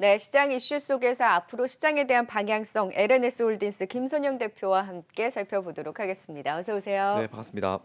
네, 시장 이슈 속에서 앞으로 시장에 대한 방향성 LNS홀딩스 김선영 대표와 함께 살펴보도록 하겠습니다. 어서 오세요. 네, 반갑습니다.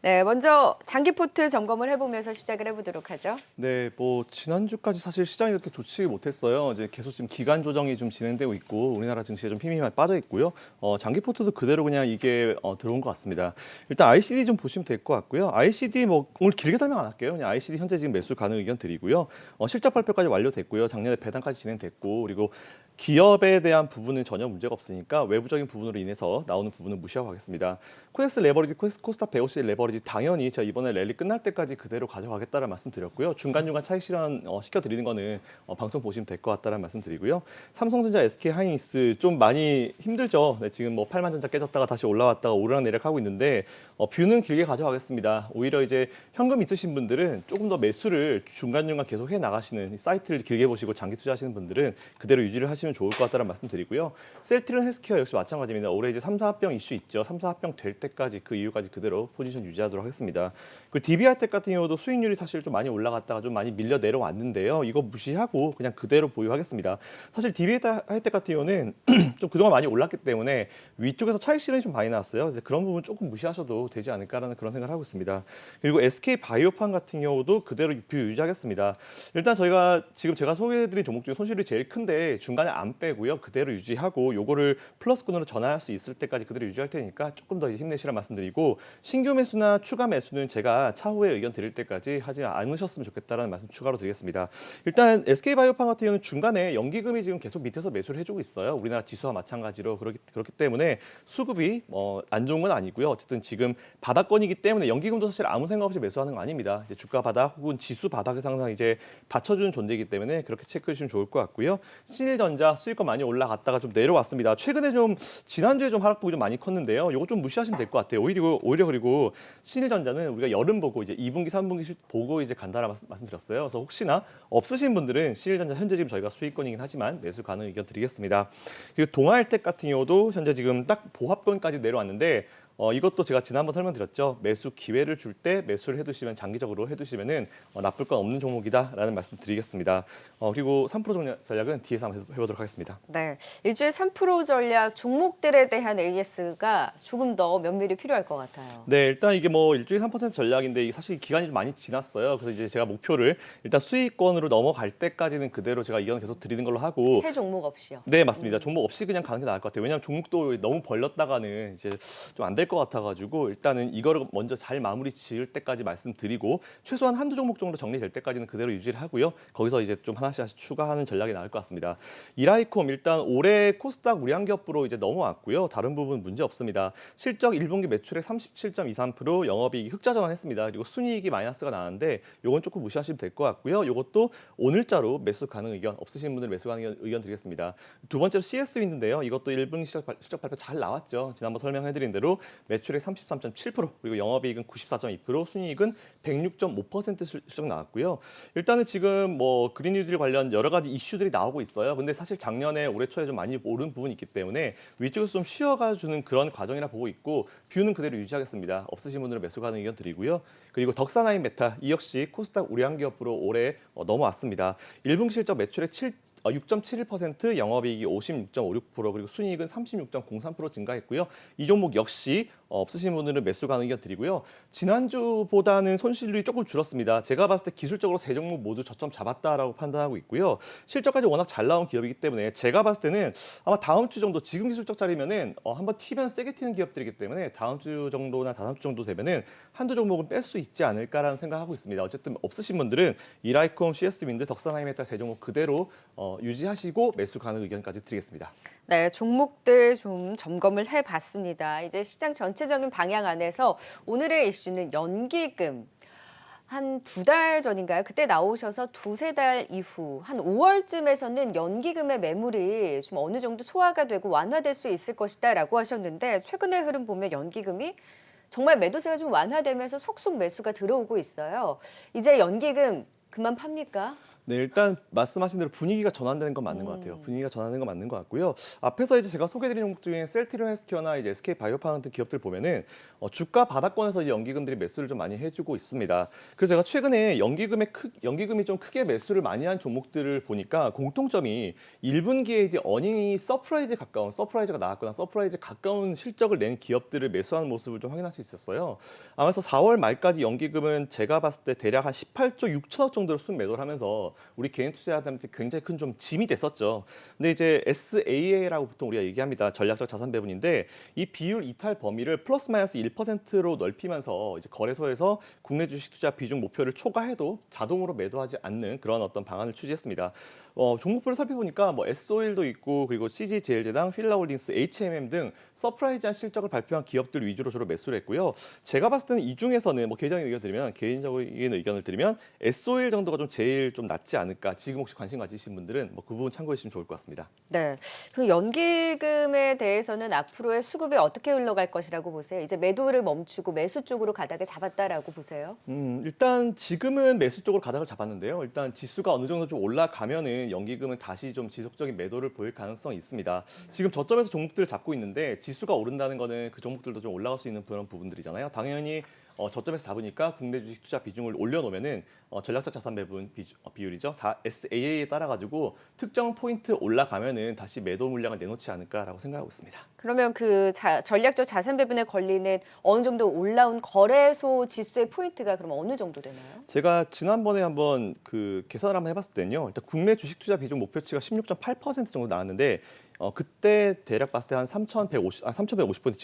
네, 먼저 장기 포트 점검을 해보면서 시작을 해보도록 하죠. 네, 지난주까지 사실 시장이 그렇게 좋지 못했어요. 이제 계속 지금 기간 조정이 좀 진행되고 있고 우리나라 증시에 좀 힘이 많이 빠져 있고요. 장기 포트도 그대로 그냥 이게 들어온 것 같습니다. 일단 ICD 좀 보시면 될 것 같고요. ICD 오늘 길게 설명 안 할게요. 그냥 ICD 현재 지금 매수 가능 의견 드리고요. 실적 발표까지 완료됐고요. 작년에 배당까지 진행됐고 그리고 기업에 대한 부분은 전혀 문제가 없으니까 외부적인 부분으로 인해서 나오는 부분은 무시하고 가겠습니다. 코엑스 레버리지, 코스닥 150 레버리지 당연히 제가 이번에 랠리 끝날 때까지 그대로 가져가겠다는 말씀 드렸고요. 중간중간 차익 실현 시켜드리는 거는 방송 보시면 될 것 같다는 말씀 드리고요. 삼성전자, SK하이닉스 좀 많이 힘들죠. 네, 지금 8만 전자 깨졌다가 다시 올라왔다가 오르락내리락하고 있는데 뷰는 길게 가져가겠습니다. 오히려 이제 현금 있으신 분들은 조금 더 매수를 중간중간 계속 해 나가시는 사이트를 길게 보시고 장기 투자하시는 분들은 그대로 유지를 하시면 좋을 것 같다는 말씀 드리고요. 셀트리온 헬스케어 역시 마찬가지입니다. 올해 이제 3, 4합병 이슈 있죠. 3, 4합병 될 때까지 그 이후까지 그대로 포지션 유지하도록 하겠습니다. 그리고 DBI텍 같은 경우도 수익률이 사실 좀 많이 올라갔다가 좀 많이 밀려 내려왔는데요. 이거 무시하고 그냥 그대로 보유하겠습니다. 사실 DBI텍 같은 경우는 좀 그동안 많이 올랐기 때문에 위쪽에서 차익 실현이 좀 많이 나왔어요. 그래서 그런 부분 조금 무시하셔도 되지 않을까라는 그런 생각을 하고 있습니다. 그리고 SK바이오판 같은 경우도 그대로 뷰 유지하겠습니다. 일단 저희가 지금 제가 소개해드린 종목 중에 손실이 제일 큰데 중간에 안 빼고요. 그대로 유지하고 요거를 플러스권으로 전환할 수 있을 때까지 그대로 유지할 테니까 조금 더 힘내시라 말씀드리고 신규 매수나 추가 매수는 제가 차후에 의견 드릴 때까지 하지 않으셨으면 좋겠다라는 말씀 추가로 드리겠습니다. 일단 SK바이오판 같은 경우는 중간에 연기금이 지금 계속 밑에서 매수를 해주고 있어요. 우리나라 지수와 마찬가지로 그렇기 때문에 수급이 안 좋은 건 아니고요. 어쨌든 지금 바닥권이기 때문에 연기금도 사실 아무 생각 없이 매수하는 거 아닙니다. 이제 주가 바닥 혹은 지수 바닥에서 항상 이제 받쳐주는 존재이기 때문에 그렇게 체크해 주시면 좋을 것 같고요. 신일전자 수익권 많이 올라갔다가 좀 내려왔습니다. 최근에 좀 지난주에 좀 하락폭이 좀 많이 컸는데요. 이거 좀 무시하시면 될 것 같아요. 오히려 그리고 신일전자는 우리가 여름 보고 이제 2분기, 3분기 보고 이제 간다라 말씀드렸어요. 그래서 혹시나 없으신 분들은 신일전자 현재 지금 저희가 수익권이긴 하지만 매수 가능 의견 드리겠습니다. 그리고 동아일텍 같은 경우도 현재 지금 딱 보합권까지 내려왔는데 이것도 제가 지난번 설명드렸죠. 매수 기회를 줄 때 매수를 해두시면 장기적으로 해두시면은 나쁠 건 없는 종목이다라는 말씀 드리겠습니다. 그리고 3% 전략은 뒤에서 한번 해보도록 하겠습니다. 네, 일주일 3% 전략 종목들에 대한 AS가 조금 더 면밀히 필요할 것 같아요. 네, 일단 이게 일주일 3% 전략인데 사실 기간이 좀 많이 지났어요. 그래서 이제 제가 목표를 일단 수익권으로 넘어갈 때까지는 그대로 제가 의견 계속 드리는 걸로 하고 새 종목 없이요. 네, 맞습니다. 종목 없이 그냥 가는 게 나을 것 같아요. 왜냐하면 종목도 너무 벌렸다가는 이제 좀 안 될 것 같아가지고 일단은 이거를 먼저 잘 마무리 지을 때까지 말씀드리고 최소한 한두 종목 정도 정리될 때까지는 그대로 유지를 하고요. 거기서 이제 좀 하나씩 추가하는 전략이 나을 것 같습니다. 이라이콤 일단 올해 코스닥 우량기업부로 이제 넘어왔고요. 다른 부분 문제 없습니다. 실적 1분기 매출액 37.23%, 영업이익이 흑자 전환했습니다. 그리고 순이익이 마이너스가 나왔는데 요건 조금 무시하시면 될 것 같고요. 요것도 오늘자로 매수 가능 의견 없으신 분들 매수 가능 의견 드리겠습니다. 두 번째로 CS윈드인데요. 이것도 1분기 실적 발표 잘 나왔죠. 지난번 설명해드린 대로 매출액 33.7%, 그리고 영업이익은 94.2%, 순이익은 106.5% 실적 나왔고요. 일단은 지금 그린 뉴딜 관련 여러 가지 이슈들이 나오고 있어요. 근데 사실 작년에 올해 초에 좀 많이 오른 부분이 있기 때문에 위쪽에서 좀 쉬어가주는 그런 과정이라 보고 있고 뷰는 그대로 유지하겠습니다. 없으신 분들은 매수 가능 의견 드리고요. 그리고 덕사나인 메탈 이 역시 코스닥 우량기업으로 올해 넘어왔습니다. 1분기 실적 매출액 6.71%, 영업이익이 56.56%, 그리고 순이익은 36.03% 증가했고요. 이 종목 역시 없으신 분들은 매수 가능 의견 드리고요. 지난주보다는 손실률이 조금 줄었습니다. 제가 봤을 때 기술적으로 세 종목 모두 저점 잡았다라고 판단하고 있고요. 실적까지 워낙 잘 나온 기업이기 때문에 제가 봤을 때는 아마 다음 주 정도 지금 기술적 자리면은 한번 튀면 세게 튀는 기업들이기 때문에 다음 주 정도나 다음 주 정도 되면은 한두 종목은 뺄 수 있지 않을까라는 생각하고 있습니다. 어쨌든 없으신 분들은 이라이콤, CS윈드, 덕산하이메탈 세 종목 그대로 유지하시고 매수 가능 의견까지 드리겠습니다. 네, 종목들 좀 점검을 해봤습니다. 이제 시장 전체적인 방향 안에서 오늘의 이슈는 연기금. 한 2달 전인가요? 그때 나오셔서 2~3달 이후 한 5월쯤에서는 연기금의 매물이 좀 어느 정도 소화가 되고 완화될 수 있을 것이다라고 하셨는데 최근의 흐름 보면 연기금이 정말 매도세가 좀 완화되면서 속속 매수가 들어오고 있어요. 이제 연기금 그만 팝니까? 네, 일단 말씀하신 대로 분위기가 전환되는 건 맞는 것 같아요. 분위기가 전환되는 건 맞는 것 같고요. 앞에서 이제 제가 소개드린 종목 중에 셀트리온 헬스케어나 이제 SK 바이오파 같은 기업들 보면은 주가 바닥권에서 이 연기금들이 매수를 좀 많이 해주고 있습니다. 그래서 제가 최근에 연기금이 좀 크게 매수를 많이 한 종목들을 보니까 공통점이 1분기에 이제 어닝이 서프라이즈가 나왔거나 서프라이즈 가까운 실적을 낸 기업들을 매수하는 모습을 좀 확인할 수 있었어요. 아마서 4월 말까지 연기금은 제가 봤을 때 대략 한 18조 6천억 정도를 순매도를 하면서 우리 개인 투자자들한테 굉장히 큰 좀 짐이 됐었죠. 근데 이제 SAA라고 보통 우리가 얘기합니다. 전략적 자산 배분인데 이 비율 이탈 범위를 플러스 마이너스 1%로 넓히면서 이제 거래소에서 국내 주식 투자 비중 목표를 초과해도 자동으로 매도하지 않는 그런 어떤 방안을 취지했습니다. 종목별로 살펴보니까 뭐 S오일도 있고 그리고 CG제일제당, 휠라홀딩스, HMM 등 서프라이즈한 실적을 발표한 기업들 위주로 주로 매수를 했고요. 제가 봤을 때는 이 중에서는 뭐 개인적인 의견을 드리면 S오일 정도가 좀 제일 좀 낫지 않을까. 지금 혹시 관심 가지신 분들은 뭐 그 부분 참고해 주시면 좋을 것 같습니다. 네. 그럼 연기금에 대해서는 앞으로의 수급이 어떻게 흘러갈 것이라고 보세요? 이제 매도를 멈추고 매수 쪽으로 가닥을 잡았다라고 보세요? 일단 지금은 매수 쪽으로 가닥을 잡았는데요. 일단 지수가 어느 정도 좀 올라가면은 연기금은 다시 좀 지속적인 매도를 보일 가능성이 있습니다. 지금 저점에서 종목들을 잡고 있는데 지수가 오른다는 거는 그 종목들도 좀 올라갈 수 있는 그런 부분들이잖아요. 당연히 저점에서 잡으니까 국내 주식 투자 비중을 올려놓으면은 전략적 자산 배분 비율이죠. SAA에 따라 가지고 특정 포인트 올라가면은 다시 매도 물량을 내놓지 않을까라고 생각하고 있습니다. 그러면 그 전략적 자산 배분에 걸리는 어느 정도 올라온 거래소 지수의 포인트가 그럼 어느 정도 되나요? 제가 지난번에 한번 그 계산을 한번 해봤을 때는요. 일단 국내 주식 투자 비중 목표치가 16.8% 정도 나왔는데 그때 대략 봤을 때 한 3,150포인트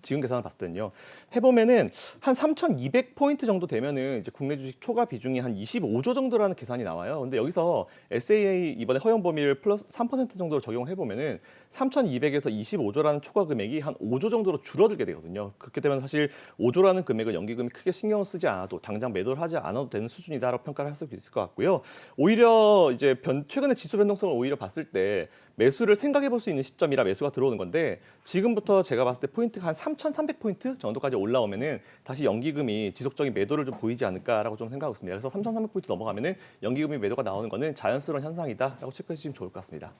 지금 계산을 봤을 때는요. 해보면은 한 3,200포인트 정도 되면은 이제 국내 주식 초과 비중이 한 25조 정도라는 계산이 나와요. 근데 여기서 SAA 이번에 허용 범위를 플러스 3% 정도로 적용을 해보면은 3,200에서 25조라는 초과 금액이 한 5조 정도로 줄어들게 되거든요. 그렇게 되면 사실 5조라는 금액을 연기금이 크게 신경을 쓰지 않아도 당장 매도를 하지 않아도 되는 수준이다라고 평가를 할 수 있을 것 같고요. 오히려 이제 최근에 지수 변동성을 오히려 봤을 때 매수를 생각해 볼 수 있는 시점이라 매수가 들어오는 건데 지금부터 제가 봤을 때 포인트가 한 3,300포인트 정도까지 올라오면은 다시 연기금이 지속적인 매도를 좀 보이지 않을까라고 좀 생각하고 있습니다. 그래서 3,300포인트 넘어가면은 연기금이 매도가 나오는 거는 자연스러운 현상이다라고 체크해 주시면 좋을 것 같습니다.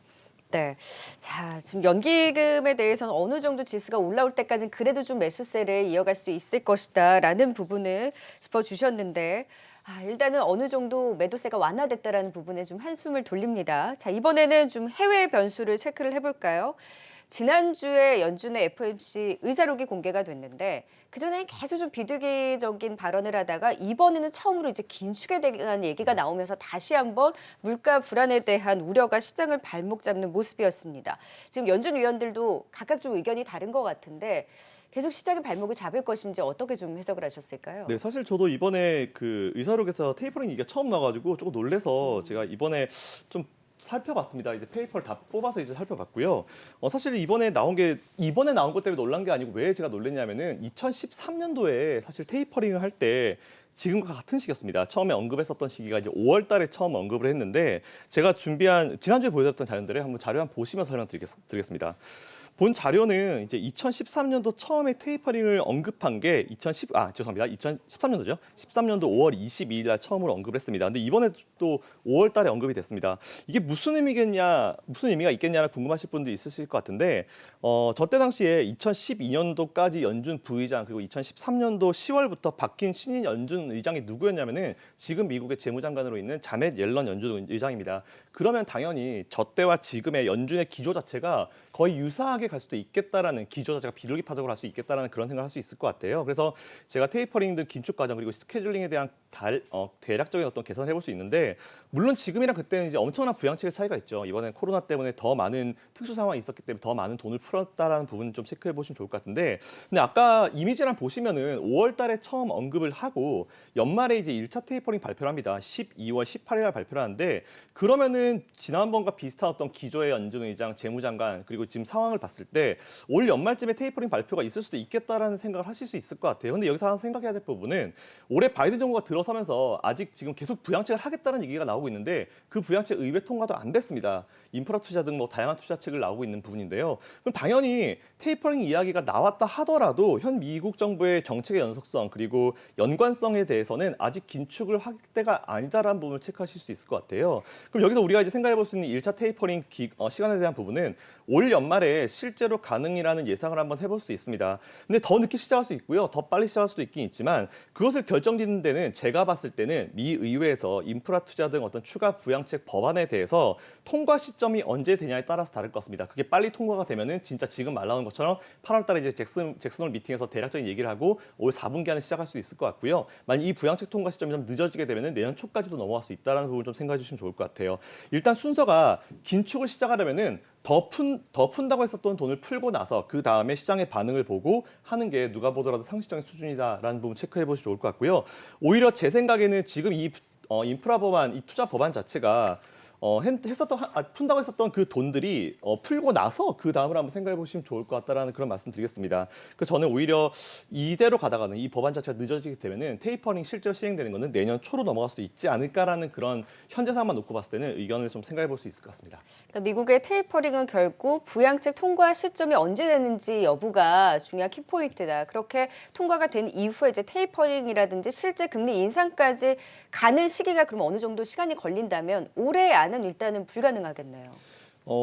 네. 자, 지금 연기금에 대해서는 어느 정도 지수가 올라올 때까지는 그래도 좀 매수세를 이어갈 수 있을 것이다라는 부분을 짚어주셨는데 일단은 어느 정도 매도세가 완화됐다라는 부분에 좀 한숨을 돌립니다. 자, 이번에는 좀 해외 변수를 체크를 해볼까요? 지난주에 연준의 FOMC 의사록이 공개가 됐는데 그전에 계속 좀 비둘기적인 발언을 하다가 이번에는 처음으로 이제 긴축에 대한 얘기가 나오면서 다시 한번 물가 불안에 대한 우려가 시장을 발목 잡는 모습이었습니다. 지금 연준 위원들도 각각 좀 의견이 다른 것 같은데 계속 시장의 발목을 잡을 것인지 어떻게 좀 해석을 하셨을까요? 네, 사실 저도 이번에 그 의사록에서 테이퍼링 얘기가 처음 나와가지고 조금 놀래서 제가 이번에 좀 살펴봤습니다. 이제 페이퍼를 다 뽑아서 이제 살펴봤고요. 사실 이번에 나온 것 때문에 놀란 게 아니고 왜 제가 놀랐냐면은 2013년도에 사실 테이퍼링을 할 때 지금과 같은 시기였습니다. 처음에 언급했었던 시기가 이제 5월 달에 처음 언급을 했는데 제가 준비한 지난주에 보여드렸던 자료들을 한번 자료 한번 보시면서 설명드리겠습니다. 본 자료는 이제 2013년도 처음에 테이퍼링을 언급한 게 2013년도죠. 13년도 5월 22일 날 처음으로 언급을 했습니다. 근데 이번에 또 5월 달에 언급이 됐습니다. 이게 무슨 의미가 있겠냐는 궁금하실 분도 있으실 것 같은데 저 때 당시에 2012년도까지 연준 부의장 그리고 2013년도 10월부터 바뀐 신인 연준 의장이 누구였냐면은 지금 미국의 재무장관으로 있는 자넷 옐런 연준 의장입니다. 그러면 당연히 저 때와 지금의 연준의 기조 자체가 거의 유사하게 갈 수도 있겠다라는 기조 자체가 비둘기 파동을 할 수 있겠다라는 그런 생각을 할 수 있을 것 같아요. 그래서 제가 테이퍼링 등 긴축 과정 그리고 스케줄링에 대한 대략적인 어떤 계산을 해볼 수 있는데 물론 지금이랑 그때는 이제 엄청난 부양책의 차이가 있죠. 이번엔 코로나 때문에 더 많은 특수 상황이 있었기 때문에 더 많은 돈을 풀었다라는 부분 좀 체크해 보시면 좋을 것 같은데 근데 아까 이미지랑 보시면은 5월 달에 처음 언급을 하고 연말에 이제 1차 테이퍼링 발표를 합니다. 12월 18일 날 발표를 하는데 그러면은 지난번과 비슷한 어떤 기조의 연준 의장, 재무장관 그리고 지금 상황을 봤을 때 올 연말쯤에 테이퍼링 발표가 있을 수도 있겠다라는 생각을 하실 수 있을 것 같아요. 근데 여기서 하나 생각해야 될 부분은 올해 바이든 정부가 들어서면서 아직 지금 계속 부양책을 하겠다는 얘기가 나오고 나오고 있는데 그 부양책 의회 통과도 안 됐습니다. 인프라 투자 등 뭐 다양한 투자책을 나오고 있는 부분인데요. 그럼 당연히 테이퍼링 이야기가 나왔다 하더라도 현 미국 정부의 정책의 연속성 그리고 연관성에 대해서는 아직 긴축을 확대가 아니다라는 부분을 체크하실 수 있을 것 같아요. 그럼 여기서 우리가 이제 생각해 볼 수 있는 1차 테이퍼링 시간에 대한 부분은 올 연말에 실제로 가능이라는 예상을 한번 해볼 수 있습니다. 근데 더 늦게 시작할 수 있고요. 더 빨리 시작할 수도 있긴 있지만 그것을 결정짓는 데는 제가 봤을 때는 미 의회에서 인프라 투자 등 어떤 추가 부양책 법안에 대해서 통과 시점이 언제 되냐에 따라서 다를 것 같습니다. 그게 빨리 통과가 되면은 진짜 지금 말 나온 것처럼 8월 달에 이제 잭슨홀 미팅에서 대략적인 얘기를 하고 올 4분기 안에 시작할 수 있을 것 같고요. 만약 이 부양책 통과 시점이 좀 늦어지게 되면은 내년 초까지도 넘어갈 수 있다는 부분을 좀 생각해 주시면 좋을 것 같아요. 일단 순서가 긴축을 시작하려면은 더 푼다고 했었던 돈을 풀고 나서 그 다음에 시장의 반응을 보고 하는 게 누가 보더라도 상식적인 수준이다라는 부분 체크해 보시면 좋을 것 같고요. 오히려 제 생각에는 지금 이 인프라 법안, 이 투자 법안 자체가 푼다고 했었던 그 돈들이 풀고 나서 그 다음을 한번 생각해 보시면 좋을 것 같다라는 그런 말씀 드리겠습니다. 그 저는 오히려 이대로 가다가는 이 법안 자체가 늦어지게 되면은 테이퍼링 실제로 시행되는 거는 내년 초로 넘어갈 수도 있지 않을까라는 그런 현재 상황만 놓고 봤을 때는 의견을 좀 생각해 볼 수 있을 것 같습니다. 그러니까 미국의 테이퍼링은 결국 부양책 통과 시점이 언제 되는지 여부가 중요한 키포인트다. 그렇게 통과가 된 이후에 이제 테이퍼링이라든지 실제 금리 인상까지 가는 시기가 그럼 어느 정도 시간이 걸린다면 올해 안은 일단은 불가능하겠네요.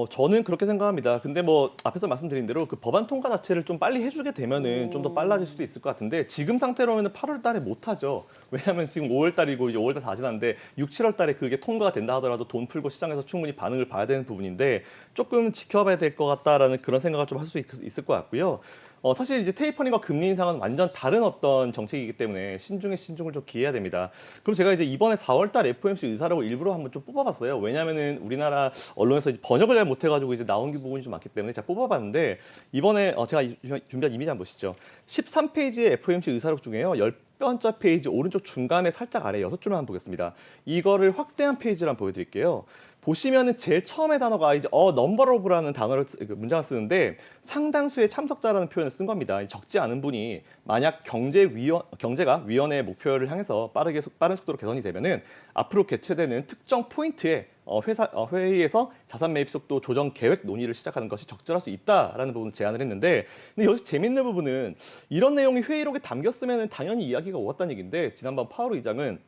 저는 그렇게 생각합니다. 근데 뭐 앞에서 말씀드린 대로 그 법안 통과 자체를 좀 빨리 해주게 되면은 좀 더 빨라질 수도 있을 것 같은데 지금 상태로는 8월 달에 못 하죠. 왜냐하면 지금 5월 달이고 이제 5월 달 다 지났는데 6, 7월 달에 그게 통과가 된다 하더라도 돈 풀고 시장에서 충분히 반응을 봐야 되는 부분인데 조금 지켜봐야 될 것 같다라는 그런 생각을 좀 할 수 있을 것 같고요. 사실 이제 테이퍼링과 금리 인상은 완전 다른 어떤 정책이기 때문에 신중에 신중을 좀 기해야 됩니다. 그럼 제가 이제 이번에 4월 달 FOMC 의사록을 일부러 한번 좀 뽑아봤어요. 왜냐하면은 우리나라 언론에서 번역을 잘 못해가지고 이제 나온 부분이 좀 많기 때문에 제가 뽑아봤는데 이번에 제가 준비한 이미지 한번 보시죠. 13페이지의 FOMC 의사록 중에요. 10번째 페이지 오른쪽 중간에 살짝 아래 6줄만 한번 보겠습니다. 이거를 확대한 페이지를 한번 보여드릴게요. 보시면은 제일 처음에 단어가 이제 number of라는 단어를 문장을 쓰는데 상당수의 참석자라는 표현을 쓴 겁니다. 적지 않은 분이 만약 경제가 위원회의 목표를 향해서 빠른 속도로 개선이 되면은 앞으로 개최되는 특정 포인트에 회의에서 자산 매입 속도 조정 계획 논의를 시작하는 것이 적절할 수 있다라는 부분을 제안을 했는데 근데 여기서 재밌는 부분은 이런 내용이 회의록에 담겼으면 당연히 이야기가 오갔다는 얘기인데 지난번 파월 의장은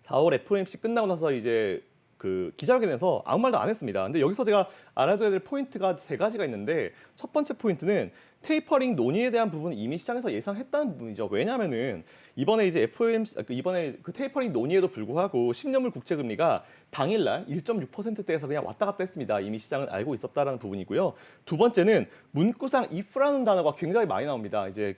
4월 FOMC 끝나고 나서 이제 그 기자회견에서 아무 말도 안 했습니다. 근데 여기서 제가 알아둬야 될 포인트가 3가지가 있는데 첫 번째 포인트는 테이퍼링 논의에 대한 부분은 이미 시장에서 예상했다는 부분이죠. 왜냐하면은 이번에 이제 이번에 그 테이퍼링 논의에도 불구하고 10년물 국채 금리가 당일날 1.6%대에서 그냥 왔다 갔다 했습니다. 이미 시장은 알고 있었다라는 부분이고요. 두 번째는 문구상 if라는 단어가 굉장히 많이 나옵니다. 이제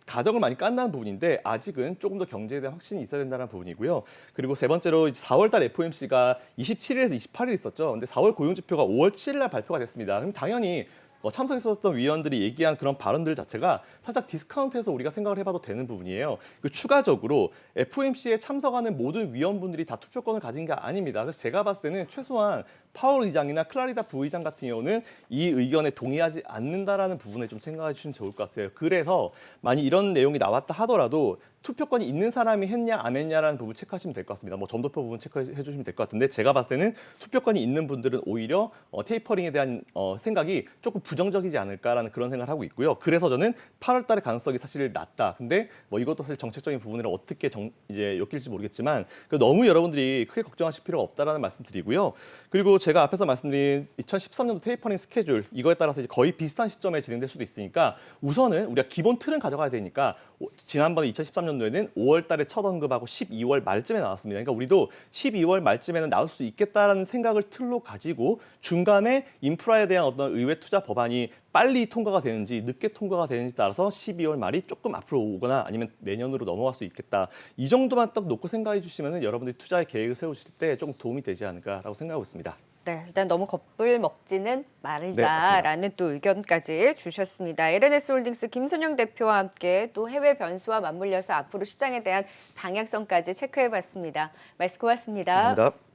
가정을 많이 깐다는 부분인데 아직은 조금 더 경제에 대한 확신이 있어야 된다는 부분이고요. 그리고 세 번째로 4월 달 FOMC가 27일에서 28일 있었죠. 근데 4월 고용 지표가 5월 7일 날 발표가 됐습니다. 그럼 당연히 참석했었던 위원들이 얘기한 그런 발언들 자체가 살짝 디스카운트해서 우리가 생각을 해봐도 되는 부분이에요. 추가적으로 FOMC에 참석하는 모든 위원분들이 다 투표권을 가진 게 아닙니다. 그래서 제가 봤을 때는 최소한 파월 의장이나 클라리다 부의장 같은 경우는 이 의견에 동의하지 않는다라는 부분에 좀 생각해 주시면 좋을 것 같아요. 그래서 만약 이런 내용이 나왔다 하더라도 투표권이 있는 사람이 했냐 안 했냐라는 부분 체크하시면 될 것 같습니다. 뭐 점도표 부분 체크해 주시면 될 것 같은데 제가 봤을 때는 투표권이 있는 분들은 오히려 테이퍼링에 대한 생각이 조금 부정적이지 않을까라는 그런 생각을 하고 있고요. 그래서 저는 8월 달의 가능성이 사실 낮다. 근데 뭐 이것도 사실 정책적인 부분이라 어떻게 이제 엮일지 모르겠지만 너무 여러분들이 크게 걱정하실 필요가 없다라는 말씀드리고요. 그리고 제가 앞에서 말씀드린 2013년도 테이퍼링 스케줄 이거에 따라서 이제 거의 비슷한 시점에 진행될 수도 있으니까 우선은 우리가 기본 틀은 가져가야 되니까 지난번에 2013년도에는 5월 달에 첫 언급하고 12월 말쯤에 나왔습니다. 그러니까 우리도 12월 말쯤에는 나올 수 있겠다라는 생각을 틀로 가지고 중간에 인프라에 대한 어떤 의회 투자 법안이 빨리 통과가 되는지 늦게 통과가 되는지 따라서 12월 말이 조금 앞으로 오거나 아니면 내년으로 넘어갈 수 있겠다. 이 정도만 딱 놓고 생각해 주시면 여러분들이 투자의 계획을 세우실 때 조금 도움이 되지 않을까라고 생각하고 있습니다. 네, 일단 너무 겁을 먹지는 네, 말자라는 또 의견까지 주셨습니다. LNS홀딩스 김선영 대표와 함께 또 해외 변수와 맞물려서 앞으로 시장에 대한 방향성까지 체크해봤습니다. 말씀 고맙습니다. 감사합니다.